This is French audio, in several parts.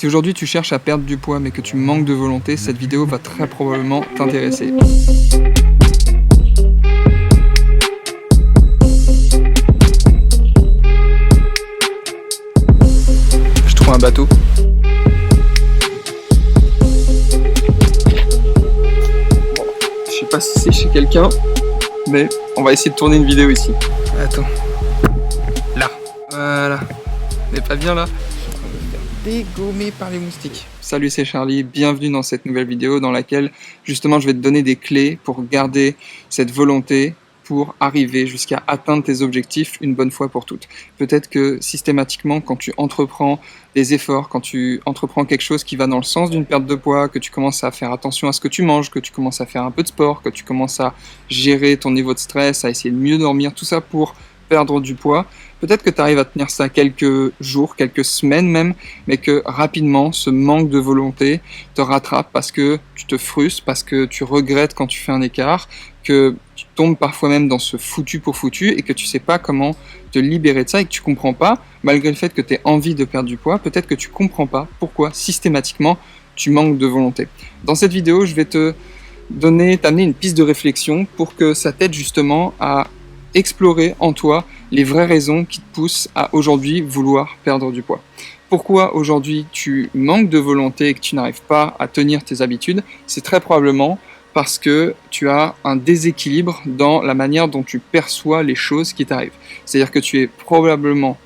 Si aujourd'hui tu cherches à perdre du poids mais que tu manques de volonté, cette vidéo va très probablement t'intéresser. Je trouve un bateau. Bon, je sais pas si c'est chez quelqu'un, mais on va essayer de tourner une vidéo ici. Attends. Là. Voilà. On n'est pas bien là? Dégommé par les moustiques. Salut, c'est Charlie, bienvenue dans cette nouvelle vidéo dans laquelle justement je vais te donner des clés pour garder cette volonté pour arriver jusqu'à atteindre tes objectifs une bonne fois pour toutes. Peut-être que systématiquement quand tu entreprends des efforts, quand tu entreprends quelque chose qui va dans le sens d'une perte de poids, que tu commences à faire attention à ce que tu manges, que tu commences à faire un peu de sport, que tu commences à gérer ton niveau de stress, à essayer de mieux dormir, tout ça pour perdre du poids, peut-être que tu arrives à tenir ça quelques jours, quelques semaines même, mais que rapidement, ce manque de volonté te rattrape parce que tu te frustres, parce que tu regrettes quand tu fais un écart, que tu tombes parfois même dans ce foutu pour foutu et que tu sais pas comment te libérer de ça et que tu comprends pas, malgré le fait que tu aies envie de perdre du poids, peut-être que tu comprends pas pourquoi systématiquement tu manques de volonté. Dans cette vidéo, je vais t'amener une piste de réflexion pour que ça t'aide justement à explorer en toi les vraies raisons qui te poussent à aujourd'hui vouloir perdre du poids. Pourquoi aujourd'hui tu manques de volonté et que tu n'arrives pas à tenir tes habitudes? C'est très probablement parce que tu as un déséquilibre dans la manière dont tu perçois les choses qui t'arrivent. C'est-à-dire que tu es probablement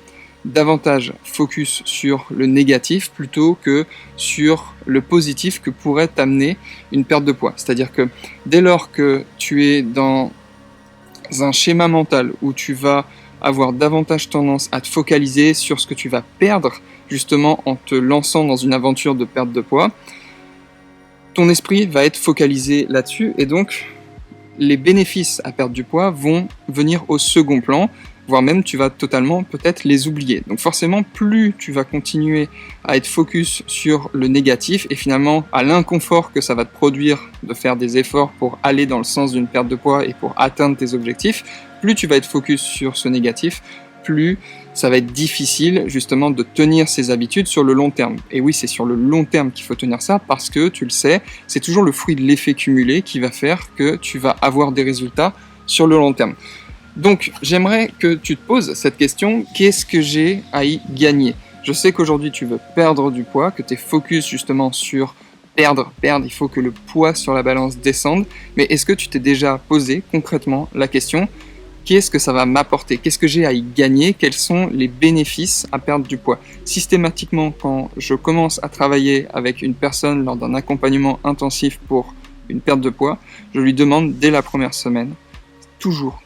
davantage focus sur le négatif plutôt que sur le positif que pourrait t'amener une perte de poids. C'est-à-dire que dès lors que tu es dans un schéma mental où tu vas avoir davantage tendance à te focaliser sur ce que tu vas perdre justement en te lançant dans une aventure de perte de poids, ton esprit va être focalisé là-dessus et donc les bénéfices à perdre du poids vont venir au second plan, voire même tu vas totalement peut-être les oublier. Donc forcément, plus tu vas continuer à être focus sur le négatif et finalement à l'inconfort que ça va te produire de faire des efforts pour aller dans le sens d'une perte de poids et pour atteindre tes objectifs, plus tu vas être focus sur ce négatif, plus ça va être difficile justement de tenir ces habitudes sur le long terme. Et oui, c'est sur le long terme qu'il faut tenir ça parce que, tu le sais, c'est toujours le fruit de l'effet cumulé qui va faire que tu vas avoir des résultats sur le long terme. Donc, j'aimerais que tu te poses cette question, qu'est-ce que j'ai à y gagner? Je sais qu'aujourd'hui, tu veux perdre du poids, que tu es focus justement sur perdre, il faut que le poids sur la balance descende, mais est-ce que tu t'es déjà posé concrètement la question, qu'est-ce que ça va m'apporter? Qu'est-ce que j'ai à y gagner? Quels sont les bénéfices à perdre du poids? Systématiquement, quand je commence à travailler avec une personne lors d'un accompagnement intensif pour une perte de poids, je lui demande dès la première semaine, toujours,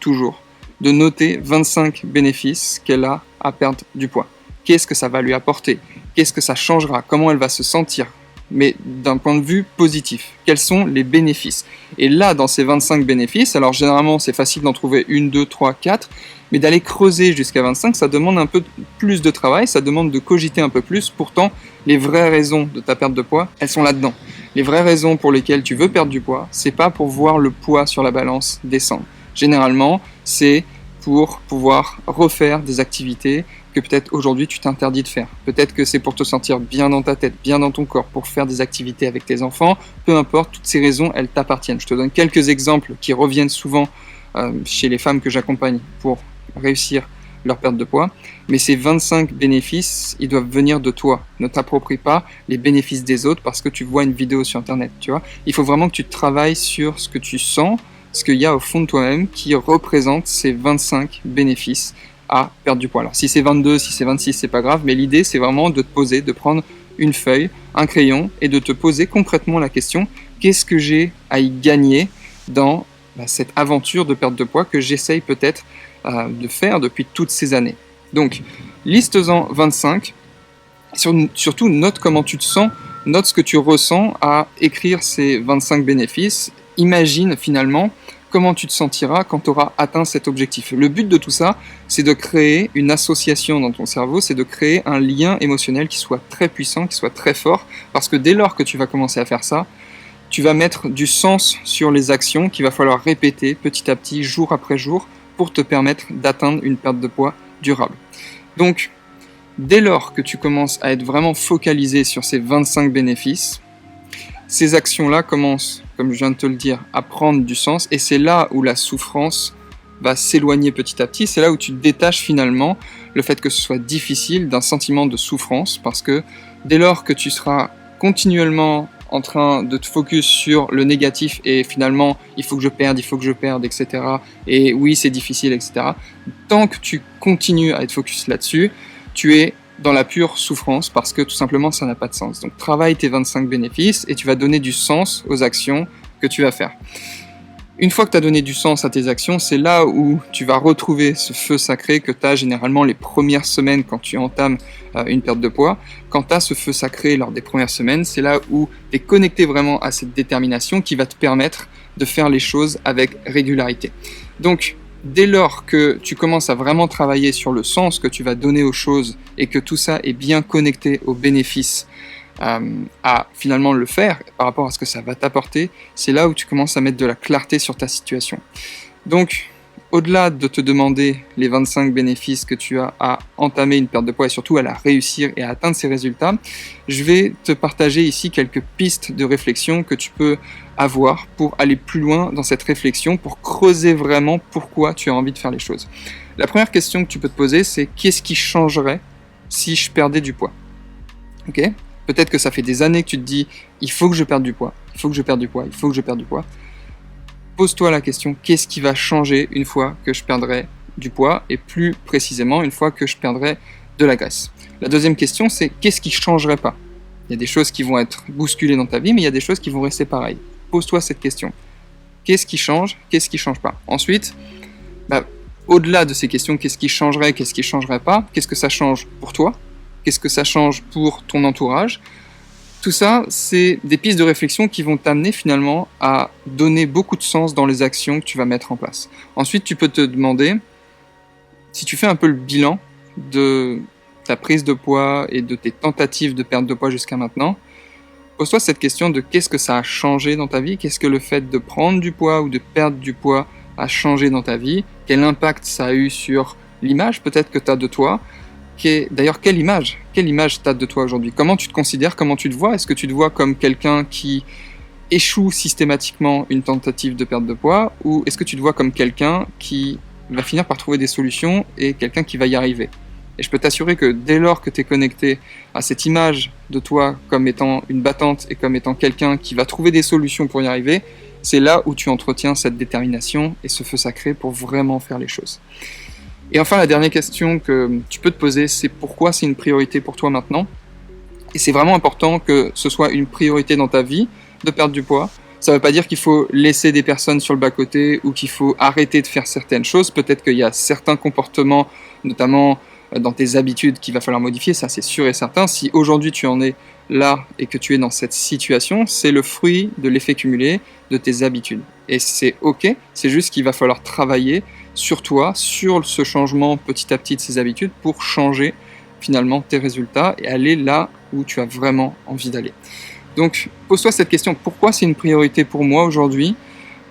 de noter 25 bénéfices qu'elle a à perdre du poids. Qu'est-ce que ça va lui apporter? Qu'est-ce que ça changera? Comment elle va se sentir? Mais d'un point de vue positif, quels sont les bénéfices? Et là, dans ces 25 bénéfices, alors généralement c'est facile d'en trouver 1, 2, 3, 4, mais d'aller creuser jusqu'à 25, ça demande un peu plus de travail, ça demande de cogiter un peu plus. Pourtant, les vraies raisons de ta perte de poids, elles sont là-dedans. Les vraies raisons pour lesquelles tu veux perdre du poids, c'est pas pour voir le poids sur la balance descendre. Généralement, c'est pour pouvoir refaire des activités que peut-être aujourd'hui tu t'interdis de faire. Peut-être que c'est pour te sentir bien dans ta tête, bien dans ton corps, pour faire des activités avec tes enfants. Peu importe, toutes ces raisons, elles t'appartiennent. Je te donne quelques exemples qui reviennent souvent chez les femmes que j'accompagne pour réussir leur perte de poids. Mais ces 25 bénéfices, ils doivent venir de toi. Ne t'approprie pas les bénéfices des autres parce que tu vois une vidéo sur Internet. Tu vois, il faut vraiment que tu travailles sur ce que tu sens, ce qu'il y a au fond de toi-même qui représente ces 25 bénéfices à perdre du poids. Alors si c'est 22, si c'est 26, c'est pas grave, mais l'idée c'est vraiment de te poser, de prendre une feuille, un crayon et de te poser concrètement la question, qu'est-ce que j'ai à y gagner dans cette aventure de perte de poids que j'essaye peut-être de faire depuis toutes ces années. Donc, liste-en 25, surtout note comment tu te sens, note ce que tu ressens à écrire ces 25 bénéfices. Imagine finalement comment tu te sentiras quand tu auras atteint cet objectif. Le but de tout ça, c'est de créer une association dans ton cerveau, c'est de créer un lien émotionnel qui soit très puissant, qui soit très fort, parce que dès lors que tu vas commencer à faire ça, tu vas mettre du sens sur les actions qu'il va falloir répéter petit à petit, jour après jour, pour te permettre d'atteindre une perte de poids durable. Donc, Dès lors que tu commences à être vraiment focalisé sur ces 25 bénéfices, ces actions-là commencent, comme je viens de te le dire, à prendre du sens, et c'est là où la souffrance va s'éloigner petit à petit, c'est là où tu détaches finalement le fait que ce soit difficile d'un sentiment de souffrance, parce que dès lors que tu seras continuellement en train de te focus sur le négatif et finalement il faut que je perde, etc. Et oui c'est difficile, etc. Tant que tu continues à être focus là-dessus, tu es dans la pure souffrance parce que tout simplement ça n'a pas de sens. Donc travaille tes 25 bénéfices et tu vas donner du sens aux actions que tu vas faire. Une fois que tu as donné du sens à tes actions, c'est là où tu vas retrouver ce feu sacré que tu as généralement les premières semaines quand tu entames une perte de poids. Quand tu as ce feu sacré lors des premières semaines, c'est là où tu es connecté vraiment à cette détermination qui va te permettre de faire les choses avec régularité. Donc, dès lors que tu commences à vraiment travailler sur le sens que tu vas donner aux choses et que tout ça est bien connecté aux bénéfices à finalement le faire par rapport à ce que ça va t'apporter, c'est là où tu commences à mettre de la clarté sur ta situation. Donc, au-delà de te demander les 25 bénéfices que tu as à entamer une perte de poids et surtout à la réussir et à atteindre ces résultats, je vais te partager ici quelques pistes de réflexion que tu peux avoir pour aller plus loin dans cette réflexion, pour creuser vraiment pourquoi tu as envie de faire les choses. La première question que tu peux te poser, c'est qu'est-ce qui changerait si je perdais du poids ? Ok ? Peut-être que ça fait des années que tu te dis « il faut que je perde du poids, il faut que je perde du poids, il faut que je perde du poids ». Pose-toi la question « qu'est-ce qui va changer une fois que je perdrai du poids ?» et plus précisément une fois que je perdrai de la graisse. La deuxième question c'est « qu'est-ce qui ne changerait pas ?» Il y a des choses qui vont être bousculées dans ta vie, mais il y a des choses qui vont rester pareilles. Pose-toi cette question. Qu'est-ce qui change ? Qu'est-ce qui ne change pas ? Ensuite, au-delà de ces questions, qu'est-ce qui changerait ? Qu'est-ce qui ne changerait pas ? Qu'est-ce que ça change pour toi ? Qu'est-ce que ça change pour ton entourage ? Tout ça, c'est des pistes de réflexion qui vont t'amener finalement à donner beaucoup de sens dans les actions que tu vas mettre en place. Ensuite, tu peux te demander, si tu fais un peu le bilan de ta prise de poids et de tes tentatives de perte de poids jusqu'à maintenant, pose-toi cette question de qu'est-ce que ça a changé dans ta vie ? Qu'est-ce que le fait de prendre du poids ou de perdre du poids a changé dans ta vie ? Quel impact ça a eu sur l'image peut-être que tu as de toi ? D'ailleurs, quelle image t'as de toi aujourd'hui ? Comment tu te considères ? Comment tu te vois ? Est-ce que tu te vois comme quelqu'un qui échoue systématiquement une tentative de perte de poids ? Ou est-ce que tu te vois comme quelqu'un qui va finir par trouver des solutions et quelqu'un qui va y arriver ? Et je peux t'assurer que dès lors que tu es connecté à cette image de toi comme étant une battante et comme étant quelqu'un qui va trouver des solutions pour y arriver, c'est là où tu entretiens cette détermination et ce feu sacré pour vraiment faire les choses. Et enfin, la dernière question que tu peux te poser, c'est pourquoi c'est une priorité pour toi maintenant ? Et c'est vraiment important que ce soit une priorité dans ta vie de perdre du poids. Ça ne veut pas dire qu'il faut laisser des personnes sur le bas-côté ou qu'il faut arrêter de faire certaines choses. Peut-être qu'il y a certains comportements, notamment dans tes habitudes, qu'il va falloir modifier. Ça, c'est sûr et certain. Si aujourd'hui tu en es là et que tu es dans cette situation, c'est le fruit de l'effet cumulé de tes habitudes. Et c'est ok, c'est juste qu'il va falloir travailler sur toi, sur ce changement petit à petit de ces habitudes pour changer finalement tes résultats et aller là où tu as vraiment envie d'aller. Donc pose-toi cette question, pourquoi c'est une priorité pour moi aujourd'hui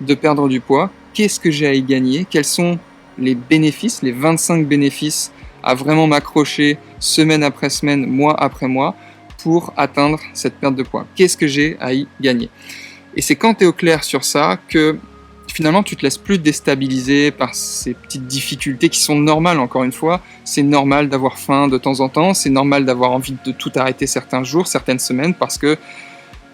de perdre du poids ? Qu'est-ce que j'ai à y gagner ? Quels sont les bénéfices, les 25 bénéfices à vraiment m'accrocher semaine après semaine, mois après mois pour atteindre cette perte de poids ? Qu'est-ce que j'ai à y gagner ? Et c'est quand tu es au clair sur ça que finalement tu te laisses plus déstabiliser par ces petites difficultés qui sont normales, encore une fois. C'est normal d'avoir faim de temps en temps, c'est normal d'avoir envie de tout arrêter certains jours, certaines semaines, parce que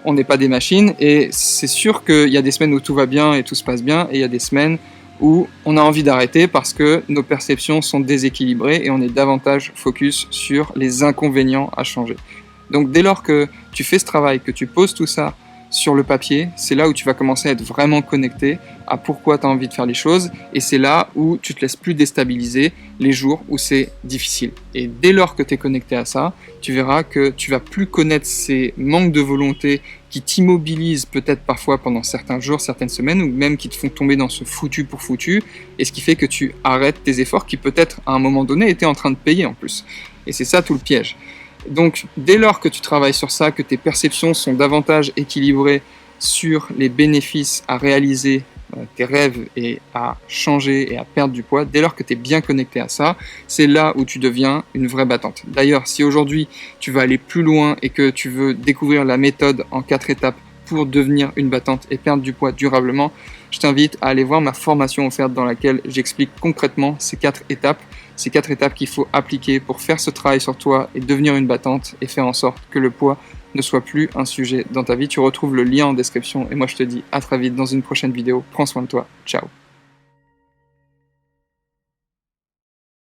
on n'est pas des machines, et c'est sûr qu'il y a des semaines où tout va bien et tout se passe bien, et il y a des semaines où on a envie d'arrêter parce que nos perceptions sont déséquilibrées et on est davantage focus sur les inconvénients à changer. Donc dès lors que tu fais ce travail, que tu poses tout ça sur le papier, c'est là où tu vas commencer à être vraiment connecté à pourquoi tu as envie de faire les choses, et c'est là où tu te laisses plus déstabiliser les jours où c'est difficile. Et dès lors que tu es connecté à ça, tu verras que tu vas plus connaître ces manques de volonté qui t'immobilisent peut-être parfois pendant certains jours, certaines semaines, ou même qui te font tomber dans ce foutu pour foutu, et ce qui fait que tu arrêtes tes efforts qui peut-être à un moment donné étaient en train de payer en plus. Et c'est ça tout le piège. Donc, dès lors que tu travailles sur ça, que tes perceptions sont davantage équilibrées sur les bénéfices à réaliser tes rêves et à changer et à perdre du poids, dès lors que tu es bien connecté à ça, c'est là où tu deviens une vraie battante. D'ailleurs, si aujourd'hui tu veux aller plus loin et que tu veux découvrir la méthode en 4 étapes pour devenir une battante et perdre du poids durablement, je t'invite à aller voir ma formation offerte dans laquelle j'explique concrètement ces 4 étapes qu'il faut appliquer pour faire ce travail sur toi et devenir une battante et faire en sorte que le poids ne soit plus un sujet dans ta vie. Tu retrouves le lien en description et moi je te dis à très vite dans une prochaine vidéo. Prends soin de toi. Ciao.